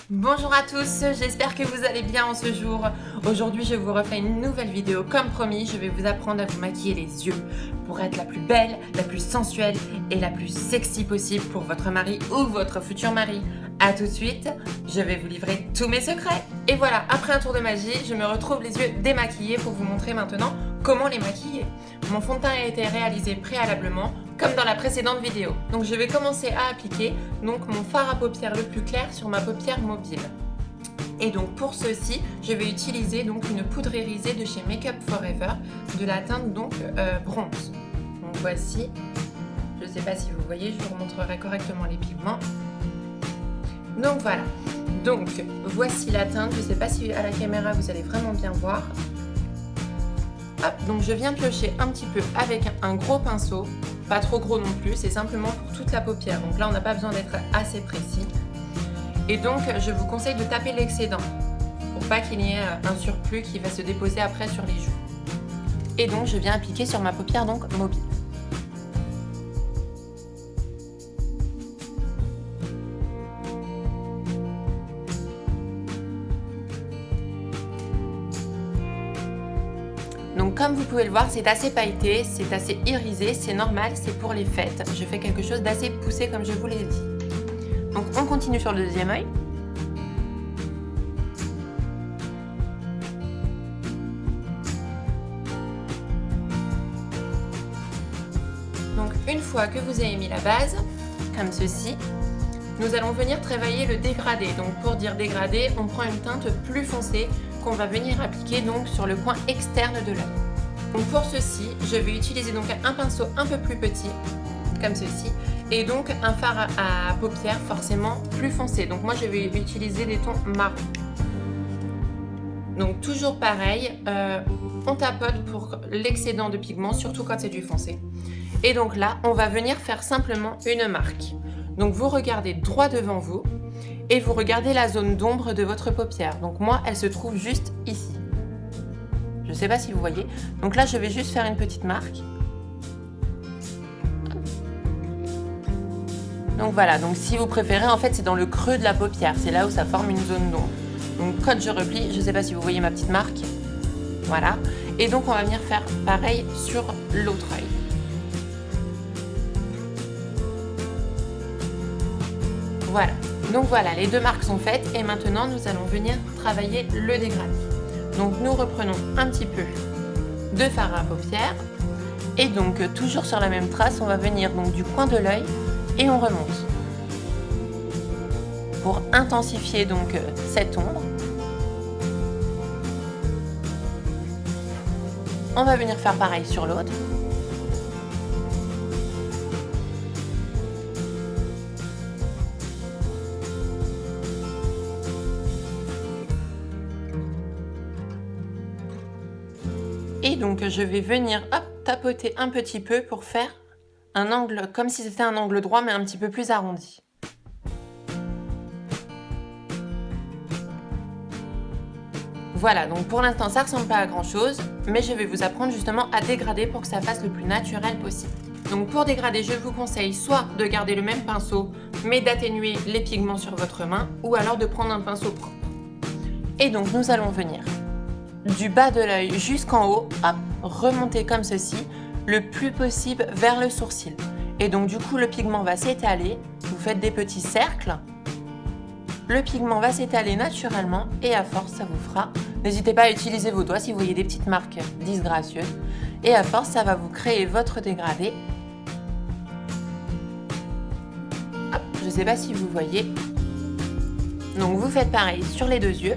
Bonjour à tous, j'espère que vous allez bien en ce jour. Aujourd'hui, je vous refais une nouvelle vidéo. Comme promis, je vais vous apprendre à vous maquiller les yeux pour être la plus belle, la plus sensuelle et la plus sexy possible pour votre mari ou votre futur mari. A tout de suite, je vais vous livrer tous mes secrets. Et voilà, après un tour de magie, je me retrouve les yeux démaquillés pour vous montrer maintenant comment les maquiller. Mon fond de teint a été réalisé préalablement, comme dans la précédente vidéo. Donc je vais commencer à appliquer mon fard à paupières le plus clair sur ma paupière mobile. Et donc pour ceci, je vais utiliser une poudre irisée de chez Make Up Forever, de la teinte bronze. Donc voici, je ne sais pas si vous voyez, je vous remontrerai correctement les pigments. Donc voilà, donc voici la teinte, je ne sais pas si à la caméra vous allez vraiment bien voir. Hop, donc je viens piocher un petit peu avec un gros pinceau, pas trop gros non plus, c'est simplement pour toute la paupière. Donc là on n'a pas besoin d'être assez précis. Et donc je vous conseille de taper l'excédent pour pas qu'il y ait un surplus qui va se déposer après sur les joues. Et donc je viens appliquer sur ma paupière mobile. Donc comme vous pouvez le voir, c'est assez pailleté, c'est assez irisé, c'est normal, c'est pour les fêtes. Je fais quelque chose d'assez poussé comme je vous l'ai dit. Donc on continue sur le deuxième œil. Donc une fois que vous avez mis la base, comme ceci, nous allons venir travailler le dégradé. Donc pour dire dégradé, on prend une teinte plus foncée qu'on va venir appliquer sur le coin externe de l'œil. Donc pour ceci, je vais utiliser un pinceau un peu plus petit, comme ceci, et donc un fard à paupières forcément plus foncé. Donc moi je vais utiliser des tons marron. Donc toujours pareil, on tapote pour l'excédent de pigment, surtout quand c'est du foncé. Et donc là, on va venir faire simplement une marque. Donc vous regardez droit devant vous et vous regardez la zone d'ombre de votre paupière. Donc moi, elle se trouve juste ici. Je ne sais pas si vous voyez. Donc là, je vais juste faire une petite marque. Donc voilà, donc si vous préférez, en fait, c'est dans le creux de la paupière. C'est là où ça forme une zone d'ombre. Donc quand je replie, je ne sais pas si vous voyez ma petite marque. Voilà. Et donc on va venir faire pareil sur l'autre œil. Voilà, donc voilà, les deux marques sont faites et maintenant nous allons venir travailler le dégradé. Donc nous reprenons un petit peu de fard à paupières et donc toujours sur la même trace, on va venir du coin de l'œil et on remonte. Pour intensifier cette ombre, on va venir faire pareil sur l'autre. Et donc je vais venir tapoter un petit peu pour faire un angle comme si c'était un angle droit mais un petit peu plus arrondi. Voilà, donc pour l'instant ça ressemble pas à grand chose, mais je vais vous apprendre justement à dégrader pour que ça fasse le plus naturel possible. Donc pour dégrader, je vous conseille soit de garder le même pinceau mais d'atténuer les pigments sur votre main ou alors de prendre un pinceau propre. Et donc nous allons venir du bas de l'œil jusqu'en haut, remonter comme ceci, le plus possible vers le sourcil. Et donc du coup, le pigment va s'étaler, vous faites des petits cercles, le pigment va s'étaler naturellement et à force, ça vous fera. N'hésitez pas à utiliser vos doigts si vous voyez des petites marques disgracieuses. Et à force, ça va vous créer votre dégradé. Je ne sais pas si vous voyez. Donc vous faites pareil sur les deux yeux.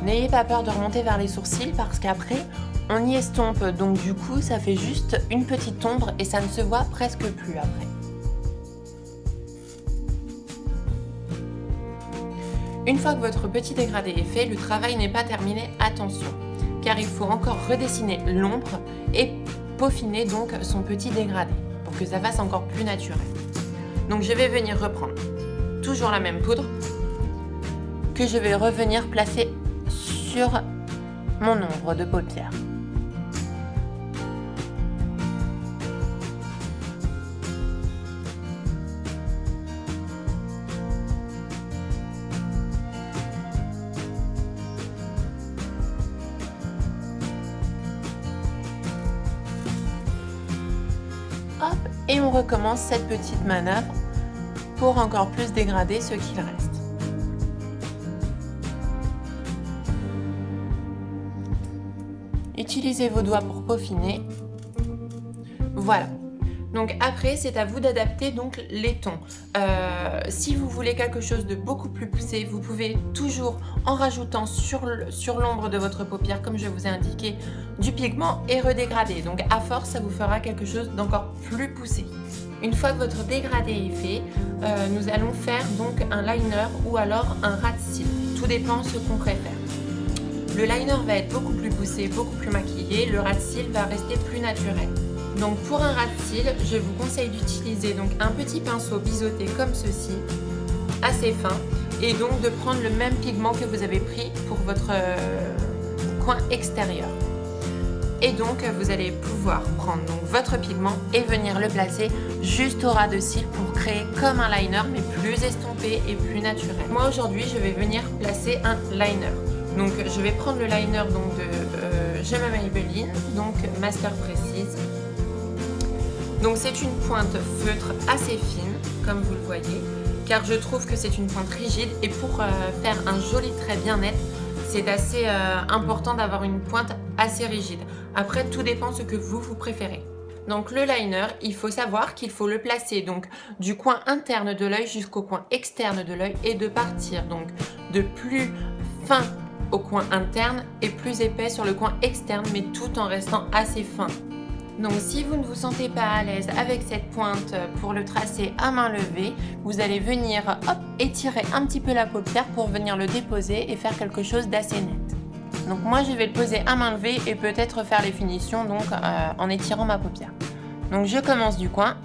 N'ayez pas peur de remonter vers les sourcils parce qu'après, on y estompe. Donc du coup, ça fait juste une petite ombre et ça ne se voit presque plus après. Une fois que votre petit dégradé est fait, le travail n'est pas terminé, attention. Car il faut encore redessiner l'ombre et peaufiner son petit dégradé pour que ça fasse encore plus naturel. Donc je vais venir reprendre toujours la même poudre que je vais revenir placer sur mon ombre de paupières. Hop, et on recommence cette petite manœuvre pour encore plus dégrader ce qu'il reste. Utilisez vos doigts pour peaufiner. Voilà. Donc après, c'est à vous d'adapter donc les tons. Si vous voulez quelque chose de beaucoup plus poussé, vous pouvez toujours, en rajoutant sur l'ombre de votre paupière, comme je vous ai indiqué, du pigment et redégrader. Donc à force, ça vous fera quelque chose d'encore plus poussé. Une fois que votre dégradé est fait, nous allons faire donc un liner ou alors un ras de cils. Tout dépend ce qu'on préfère. Le liner va être beaucoup plus poussé, beaucoup plus maquillé. Le ras de cils va rester plus naturel. Donc pour un ras de cils, je vous conseille d'utiliser donc un petit pinceau biseauté comme ceci, assez fin, et donc de prendre le même pigment que vous avez pris pour votre coin extérieur. Et donc vous allez pouvoir prendre donc votre pigment et venir le placer juste au ras de cils pour créer comme un liner mais plus estompé et plus naturel. Moi aujourd'hui je vais venir placer un liner. Donc je vais prendre le liner donc de Gemma Maybelline, donc Master Précise. Donc c'est une pointe feutre assez fine, comme vous le voyez, car je trouve que c'est une pointe rigide et pour faire un joli trait bien net, c'est assez important d'avoir une pointe assez rigide. Après, tout dépend ce que vous préférez. Donc le liner, il faut savoir qu'il faut le placer donc du coin interne de l'œil jusqu'au coin externe de l'œil et de partir donc de plus fin au coin interne et plus épais sur le coin externe, mais tout en restant assez fin. Donc si vous ne vous sentez pas à l'aise avec cette pointe pour le tracer à main levée, vous allez venir étirer un petit peu la paupière pour venir le déposer et faire quelque chose d'assez net. Donc moi je vais le poser à main levée et peut-être faire les finitions donc en étirant ma paupière. Donc je commence du coin.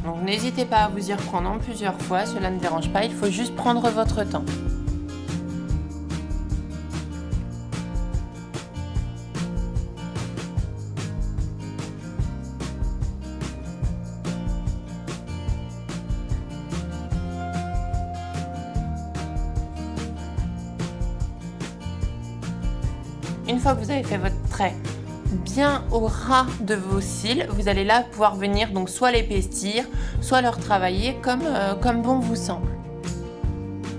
Donc n'hésitez pas à vous y reprendre en plusieurs fois, cela ne dérange pas, il faut juste prendre votre temps. Une fois que vous avez fait votre trait bien au ras de vos cils, vous allez là pouvoir venir donc soit l'épaissir, soit le retravailler comme bon vous semble.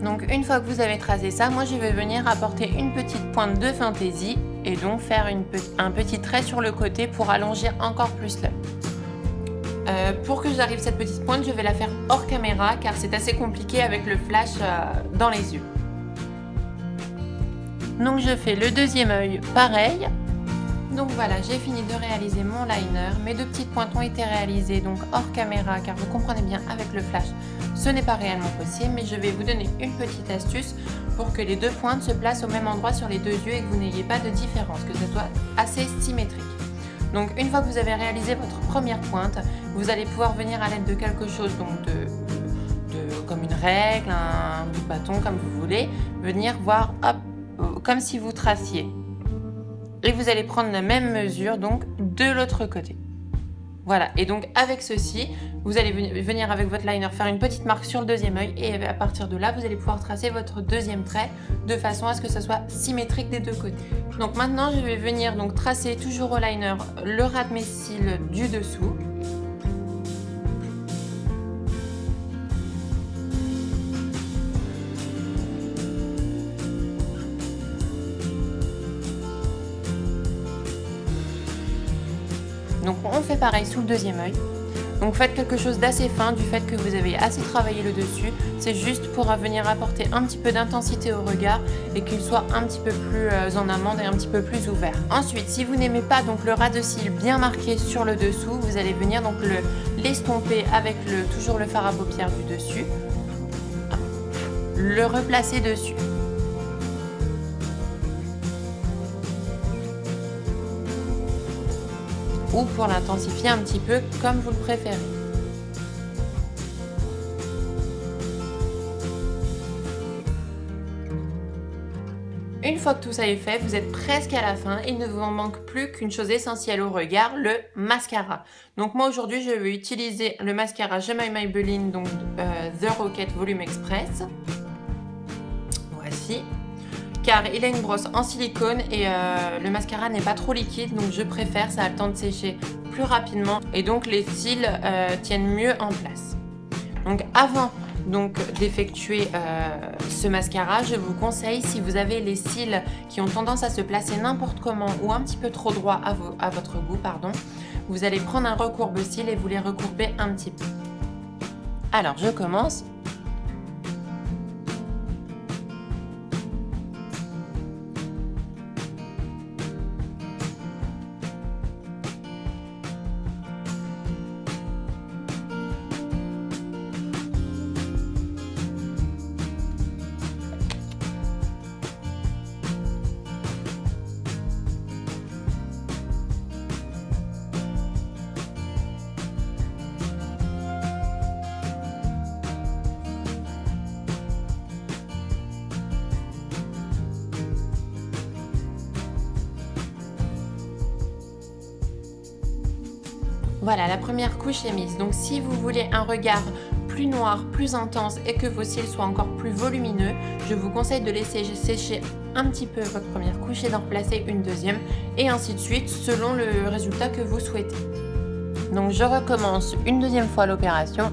Donc une fois que vous avez tracé ça, moi je vais venir apporter une petite pointe de fantaisie et donc faire un petit trait sur le côté pour allonger encore plus l'œil. Pour que j'arrive cette petite pointe, je vais la faire hors caméra car c'est assez compliqué avec le flash dans les yeux. Donc je fais le deuxième œil pareil. Donc voilà, j'ai fini de réaliser mon liner. Mes deux petites pointes ont été réalisées donc hors caméra car vous comprenez bien avec le flash, ce n'est pas réellement possible, mais je vais vous donner une petite astuce pour que les deux pointes se placent au même endroit sur les deux yeux et que vous n'ayez pas de différence, que ce soit assez symétrique. Donc une fois que vous avez réalisé votre première pointe, vous allez pouvoir venir à l'aide de quelque chose donc comme une règle, un bout de bâton comme vous voulez, venir voir comme si vous traciez. Et vous allez prendre la même mesure donc de l'autre côté. Voilà, et donc avec ceci, vous allez venir avec votre liner faire une petite marque sur le deuxième œil et à partir de là, vous allez pouvoir tracer votre deuxième trait de façon à ce que ce soit symétrique des deux côtés. Donc maintenant, je vais venir donc tracer toujours au liner le ras de mes cils du dessous. Donc on fait pareil sous le deuxième œil. Donc faites quelque chose d'assez fin du fait que vous avez assez travaillé le dessus. C'est juste pour venir apporter un petit peu d'intensité au regard et qu'il soit un petit peu plus en amande et un petit peu plus ouvert. Ensuite, si vous n'aimez pas donc le ras de cils bien marqué sur le dessous, vous allez venir donc l'estomper avec toujours le fard à paupières du dessus. Le replacer dessus. ou pour l'intensifier un petit peu comme vous le préférez. Une fois que tout ça est fait, vous êtes presque à la fin. Il ne vous en manque plus qu'une chose essentielle au regard, le mascara. Donc moi aujourd'hui, je vais utiliser le mascara Jemai Maybelline, donc The Rocket Volume Express. Voici. Car il a une brosse en silicone et le mascara n'est pas trop liquide, donc je préfère, ça a le temps de sécher plus rapidement et donc les cils tiennent mieux en place. Donc avant d'effectuer ce mascara, je vous conseille, si vous avez les cils qui ont tendance à se placer n'importe comment ou un petit peu trop droit à votre goût, vous allez prendre un recourbe-cils et vous les recourber un petit peu. Alors je commence. Voilà, la première couche est mise. Donc si vous voulez un regard plus noir, plus intense et que vos cils soient encore plus volumineux, je vous conseille de laisser sécher un petit peu votre première couche et d'en replacer une deuxième et ainsi de suite selon le résultat que vous souhaitez. Donc je recommence une deuxième fois l'opération.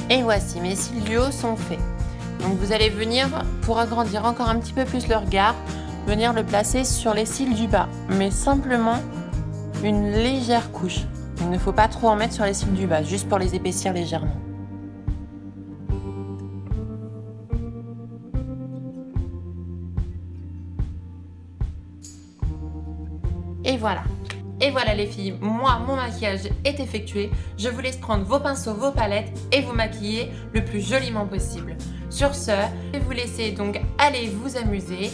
Et voici, mes cils du haut sont faits. Donc vous allez venir, pour agrandir encore un petit peu plus le regard, venir le placer sur les cils du bas, mais simplement une légère couche. Il ne faut pas trop en mettre sur les cils du bas, juste pour les épaissir légèrement. Et voilà. Et voilà les filles, moi mon maquillage est effectué. Je vous laisse prendre vos pinceaux, vos palettes et vous maquiller le plus joliment possible. Sur ce, je vais vous laisser donc aller vous amuser.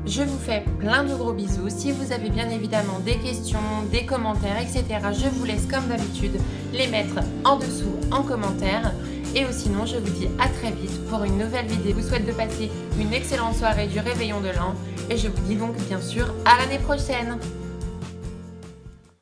Je vous fais plein de gros bisous. Si vous avez bien évidemment des questions, des commentaires, etc., je vous laisse comme d'habitude les mettre en dessous en commentaire. Et sinon, je vous dis à très vite pour une nouvelle vidéo. Je vous souhaite de passer une excellente soirée du réveillon de l'an. Et je vous dis donc bien sûr à l'année prochaine.